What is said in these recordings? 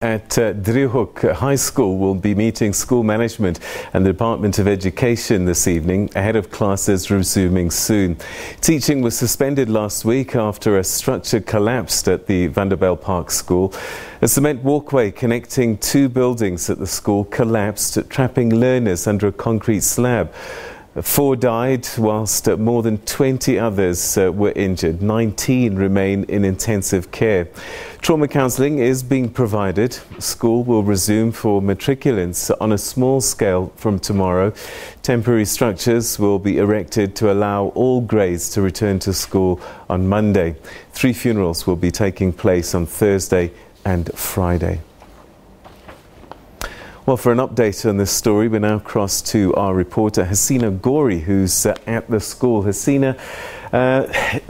At Driehoek High School will be meeting school management and the Department of Education this evening ahead of classes resuming soon. Teaching was suspended last week after a structure collapsed at the Vanderbijlpark school. A cement walkway connecting two buildings at the school collapsed, trapping learners under a concrete slab. 4 died, whilst more than 20 others were injured. 19 remain in intensive care. Trauma counselling is being provided. School will resume for matriculants on a small scale from tomorrow. Temporary structures will be erected to allow all grades to return to school on Monday. 3 funerals will be taking place on Thursday and Friday. Well, for an update on this story, we now cross to our reporter Hasina Gori, who's at the school. Hasina,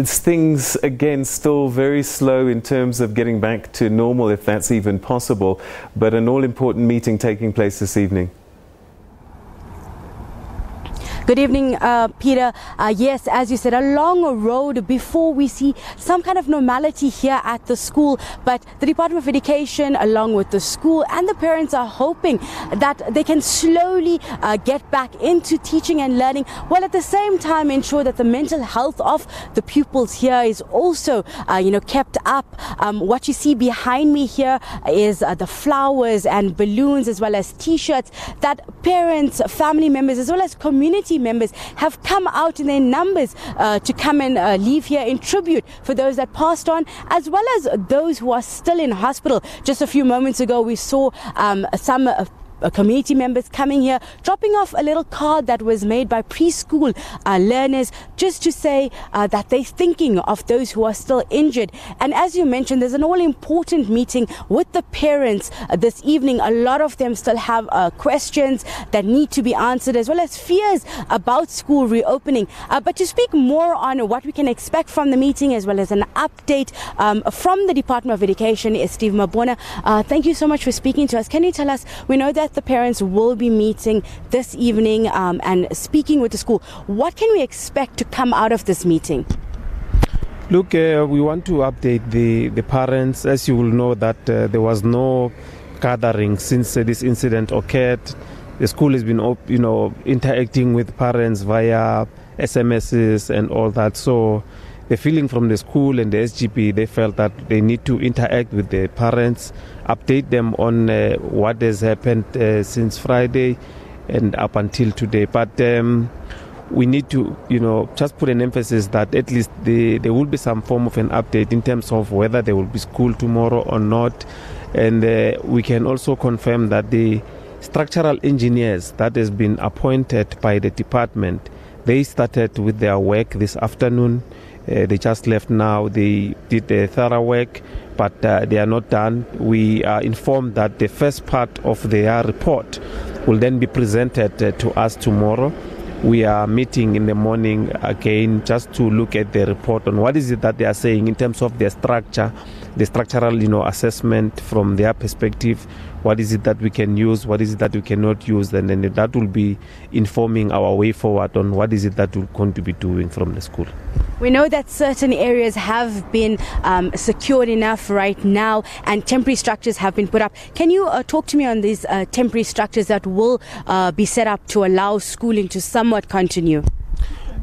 things again still very slow in terms of getting back to normal, if that's even possible, but an all-important meeting taking place this evening. Good evening, Peter. Yes, as you said, a long road before we see some kind of normality here at the school. But the Department of Education, along with the school and the parents, are hoping that they can slowly get back into teaching and learning, while at the same time ensure that the mental health of the pupils here is also, kept up. What you see behind me here is the flowers and balloons, as well as T-shirts that parents, family members, as well as community members have come out in their numbers to come and leave here in tribute for those that passed on, as well as those who are still in hospital. Just a few moments ago, we saw some community members coming here, dropping off a little card that was made by preschool learners, just to say that they're thinking of those who are still injured. And as you mentioned, there's an all-important meeting with the parents this evening. A lot of them still have questions that need to be answered, as well as fears about school reopening. But to speak more on what we can expect from the meeting, as well as an update from the Department of Education, is Steve Mabona. Thank you so much for speaking to us. Can you tell us, we know that the parents will be meeting this evening and speaking with the school. What can we expect to come out of this meeting? Look, we want to update the parents. As you will know, that there was no gathering since this incident occurred. The school has been, interacting with parents via SMSs and all that. So the feeling from the school and the SGP, they felt that they need to interact with the parents, update them on what has happened since Friday and up until today. But we need to, just put an emphasis that at least there will be some form of an update in terms of whether there will be school tomorrow or not. And we can also confirm that the structural engineers that has been appointed by the department, they started with their work this afternoon. They just left now. They did the thorough work, but they are not done. We are informed that the first part of their report will then be presented to us tomorrow. We are meeting in the morning again just to look at the report on what is it that they are saying in terms of their structure, the structural assessment from their perspective. What is it that we can use? What is it that we cannot use? And then that will be informing our way forward on what is it that we're going to be doing from the school. We know that certain areas have been secured enough right now, and temporary structures have been put up. Can you talk to me on these temporary structures that will be set up to allow schooling to somewhat continue?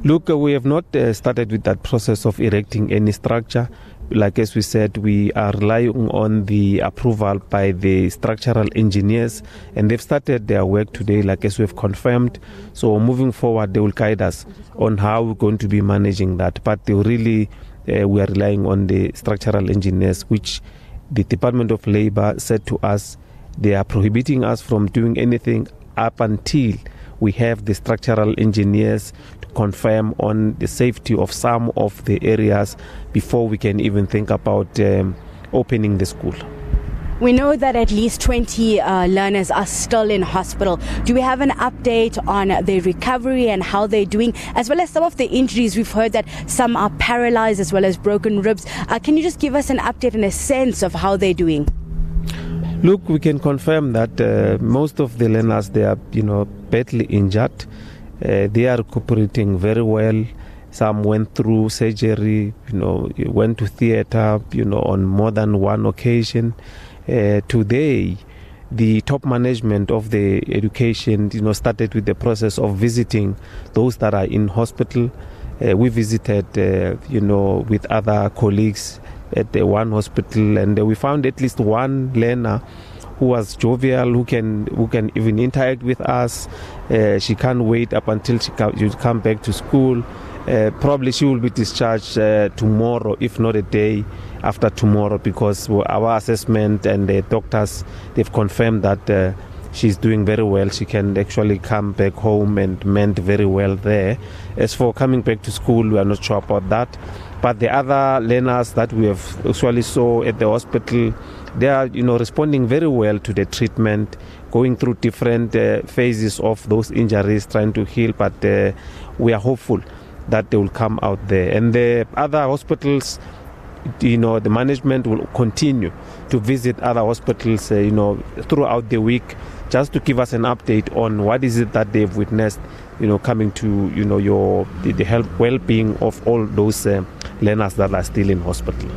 Look, we have not started with that process of erecting any structure. Like as we said, we are relying on the approval by the structural engineers, and they've started their work today, like as we've confirmed. So moving forward, they will guide us on how we're going to be managing that. But they really, we are relying on the structural engineers, which the Department of Labour said to us, they are prohibiting us from doing anything up until we have the structural engineers to confirm on the safety of some of the areas before we can even think about opening the school. We know that at least 20 learners are still in hospital. Do we have an update on their recovery and how they're doing, as well as some of the injuries? We've heard that some are paralyzed as well as broken ribs. Can you just give us an update and a sense of how they're doing? Look, we can confirm that most of the learners, they are, badly injured. They are recuperating very well. Some went through surgery, went to theater, on more than one occasion. Today, the top management of the education, started with the process of visiting those that are in hospital. We visited, with other colleagues at the one hospital, and we found at least one learner who was jovial, who can even interact with us. She can't wait up until she come back to school. Probably she will be discharged tomorrow, if not a day after tomorrow, because our assessment and the doctors, they've confirmed that she's doing very well. She can actually come back home and mend very well there. As for coming back to school, we are not sure about that. But the other learners that we have actually saw at the hospital, they are responding very well to the treatment, going through different phases of those injuries, trying to heal. But we are hopeful that they will come out there. And the other hospitals, the management will continue to visit other hospitals, throughout the week, just to give us an update on what is it that they've witnessed, coming to, the health well-being of all those learners that are still in hospital.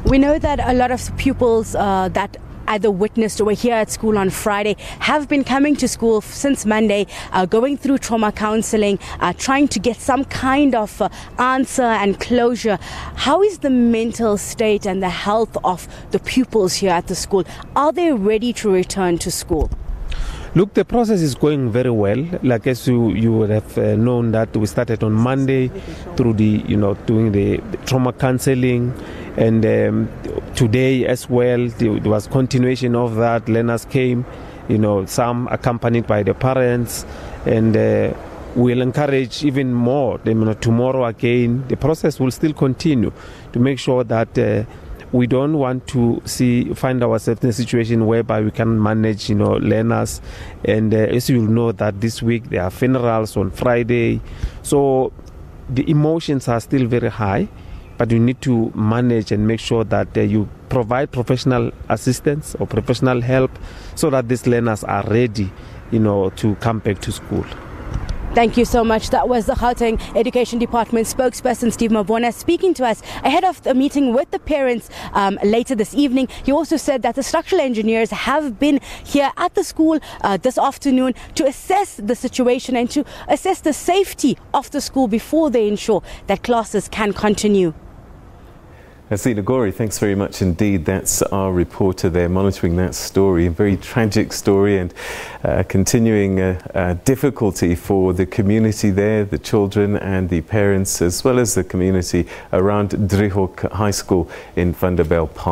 We know that a lot of pupils that either witnessed or were here at school on Friday have been coming to school since Monday, going through trauma counseling, trying to get some kind of answer and closure. How is the mental state and the health of the pupils here at the school? Are they ready to return to school? Look, the process is going very well. Like as you would have known that we started on Monday through the, doing the trauma counseling. And today as well, there was continuation of that. Learners came, some accompanied by the parents. And we'll encourage even more. Tomorrow again, the process will still continue to make sure that we don't want to find ourselves in a situation whereby we can manage, learners. And as you know that this week there are funerals on Friday. So the emotions are still very high, but you need to manage and make sure that you provide professional assistance or professional help so that these learners are ready, to come back to school. Thank you so much. That was the Gauteng Education Department spokesperson, Steve Mabona, speaking to us ahead of the meeting with the parents later this evening. He also said that the structural engineers have been here at the school this afternoon to assess the situation and to assess the safety of the school before they ensure that classes can continue. Hasina Gori, thanks very much indeed. That's our reporter there monitoring that story, a very tragic story and continuing difficulty for the community there, the children and the parents, as well as the community around Driehoek High School in Vanderbijlpark.